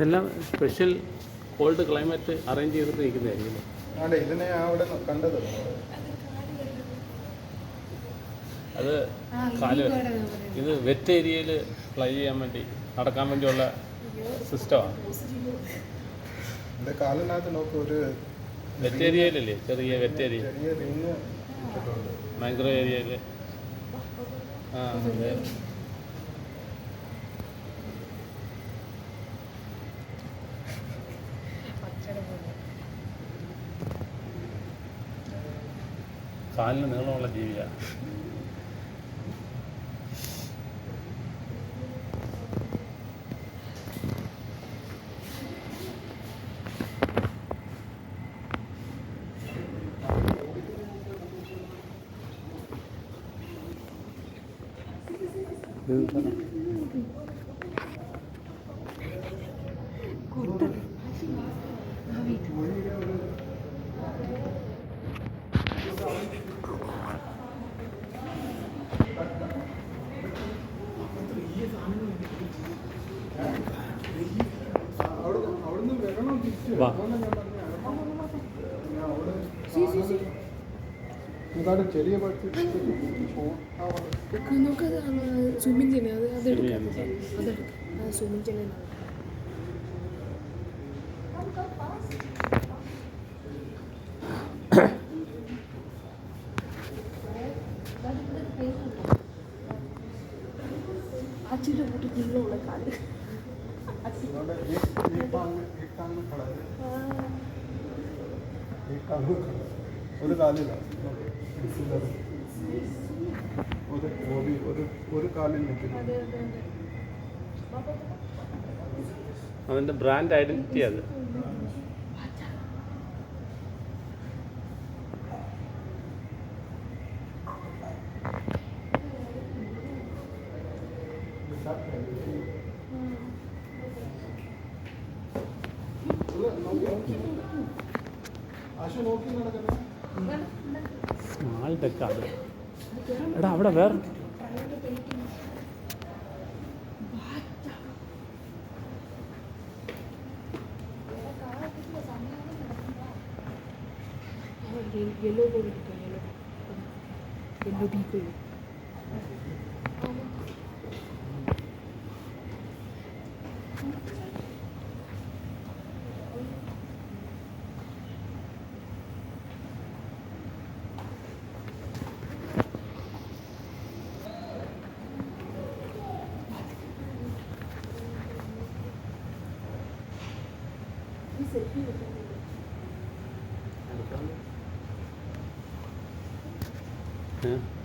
ഇതെല്ലാം special called climate arrange ചെയ്തിട്ട് നിൽക്കുന്നതായിരിക്കും. അതെ, ഇതിനെ അവിടെ കണ്ടത് അത് കാല് ഇത് വെറ്റ് ഏരിയയിൽ ഫ്ലൈ ചെയ്യാൻ വേണ്ടി നടക്കാൻ വേണ്ടിയുള്ള സിസ്റ്റമാണ്. എൻ്റെ കാലിനകത്ത് നോക്ക്, ഒരു വെറ്റ് ഏരിയയിലല്ലേ, ചെറിയ വെറ്റ് ഏരിയ, ചെറിയ റിങ് മാംഗ്രോ ഏരിയയിൽ. ആ അതെ. കാലിന് നീളമുള്ള ജീവിയാണ്. അവിടുന്ന് വരണം തിരിച്ചു. അതാണ് ചെറിയ നമുക്കത് സ്വിമ്മിങ് ചെയ്യുന്നത് അതെടുക്കാം, സ്വിമ്മിങ് ചെയ്യുന്നത്. അച്ഛൻ്റെ കൂട്ടി നീളമുള്ള കാല് ഒരു കാലില്ല, ഒരു കാലിൽ നിൽക്കുന്നു. അതിൻ്റെ ബ്രാൻഡ് ഐഡൻറ്റിറ്റി അത്. സ്മാൾ ഡെക്കാണ്. എടാ അവിടെ വേറെ യെല്ലോ ബോർഡ് എടുക്കാം, യെല്ലോ ബീക്ക്.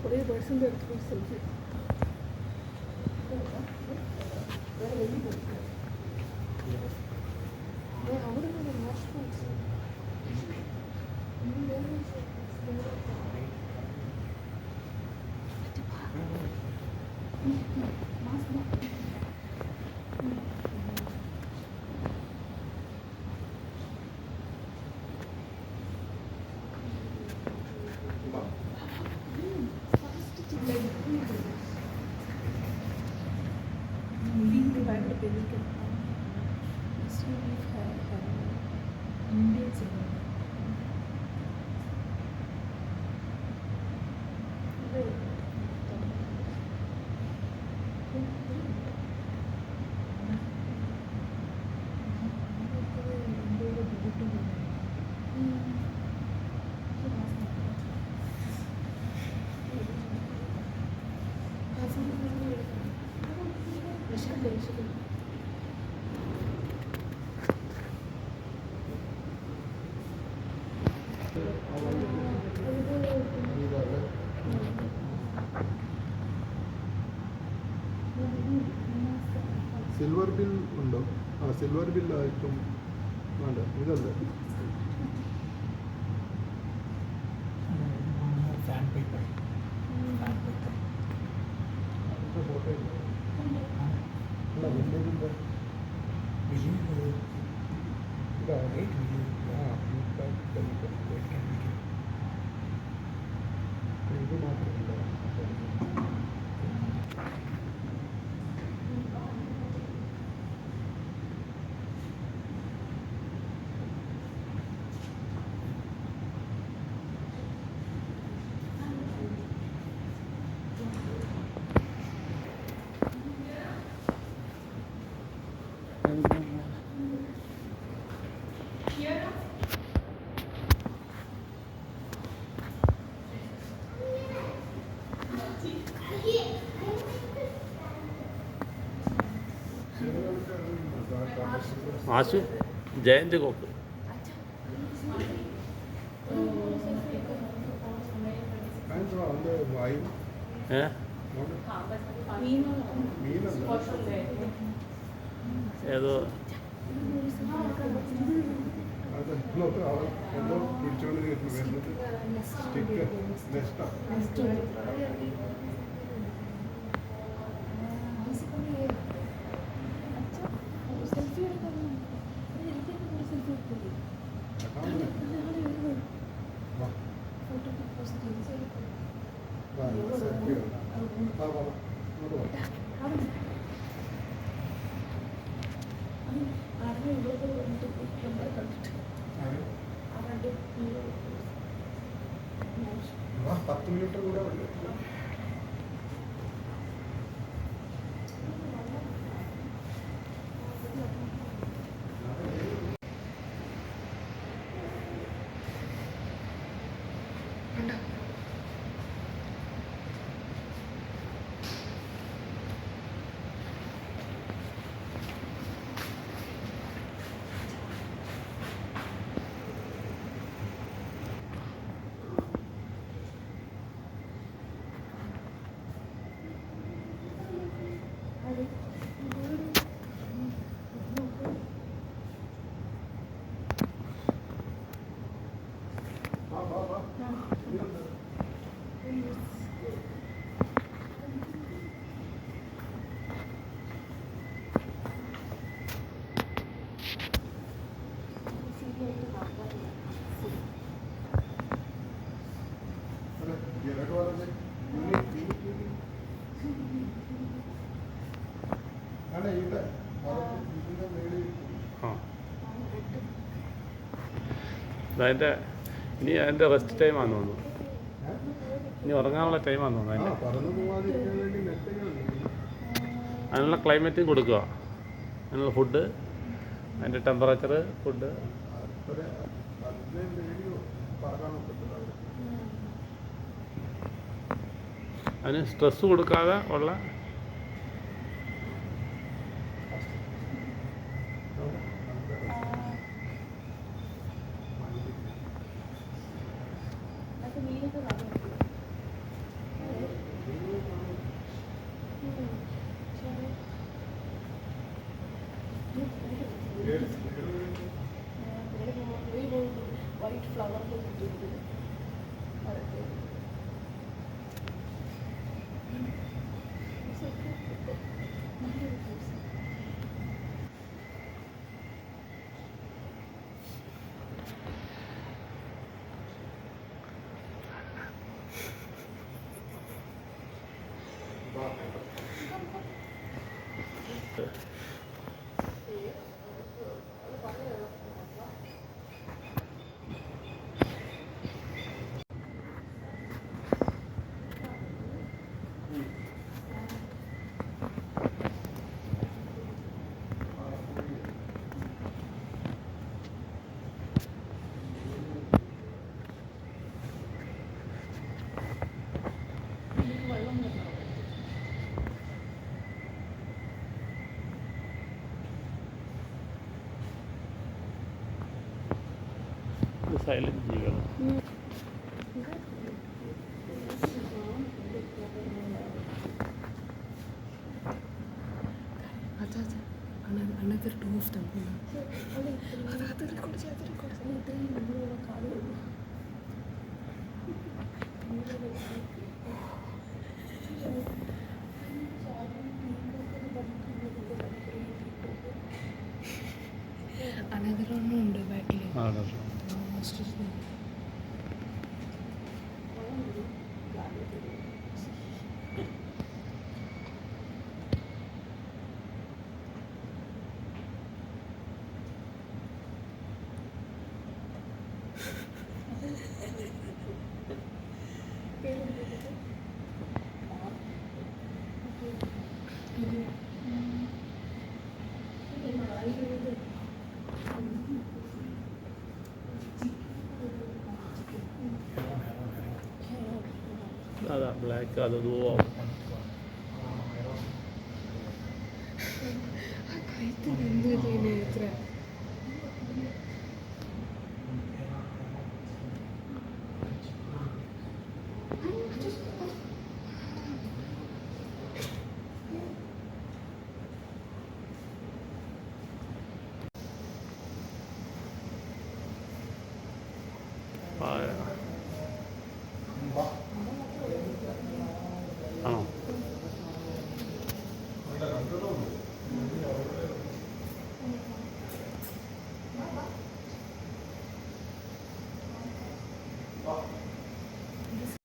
കുറേ പേഴ്സൻ്റെ അടുത്ത് സെൽഫി. അവിടെ സിൽവർ ബിൽ ഉണ്ടോ? ആ, സിൽവർ ബില്ലായിട്ടും വേണ്ട, ഇതല്ലേ സാൻഡ് പേപ്പർ. ഫോട്ടോ ഇല്ല വില്ലേജിൻ്റെ ഇത് മാത്രമില്ല. ആശു ജയന്റ് കോക്ക് அந்த வாயு ഏ மீனல்ல ഏതോ അത് നോക്ക് അവൾ എന്തോ പിടിച്ചോണ്ട് വരുന്നത് സ്റ്റിക്ക് നെസ്റ്റാ സെൽഫി എടുക്കാൻ സെൽഫി എടുക്കില്ലേ വാ ഫോട്ടോ പോസ്റ്റ് ചെയ്ത് വാ സെൽഫി എടുക്കാം വാ വാ ഇങ്ങോട്ട് വാ ആരുടെ ഇവിടെ വന്നിട്ട് നമ്മളെ കണ്ടിട്ട് ആരുടെ വാ 10 മിനിറ്റ് കൂടെ ഉണ്ട് ആ അതിൻ്റെ ഇനി അതിൻ്റെ റെസ്റ്റ് ടൈമാണെന്ന് തോന്നുന്നു ഇനി ഉറങ്ങാനുള്ള ടൈമാണെന്ന് തോന്നുന്നു അതിൻ്റെ പറന്നു പോവാതിരിക്കാൻ വേണ്ടി നെറ്റൊക്കെ അതിനുള്ള ക്ലൈമറ്റും കൊടുക്കുക അതിനുള്ള ഫുഡ് അതിൻ്റെ ടെമ്പറേച്ചർ ഫുഡ് അത്ര അതിനെ വീഡിയോ പറക്കാൻ പറ്റില്ല അതിന് സ്ട്രെസ് കൊടുക്കാതെ ഉള്ള അതൊക്കെ മീനൊക്കെ കാണും വൈറ്റ് ഫ്ലവറിൻ്റെ കിട്ടിയിട്ട് അതൊക്കെ സൈലൻറ്റ് ജീവികൾ another two of them. അത് record ചെയ്ത് ഇത്രയും നമ്മളുള്ള കാടുള്ളൂ another ഒന്നും ഉണ്ട് ബാക്കിൽ അതാ ബ്ലാക്ക് അത് ദൂവാവും എന്ത് ചെയ്യുന്നത് ഇത്ര ആ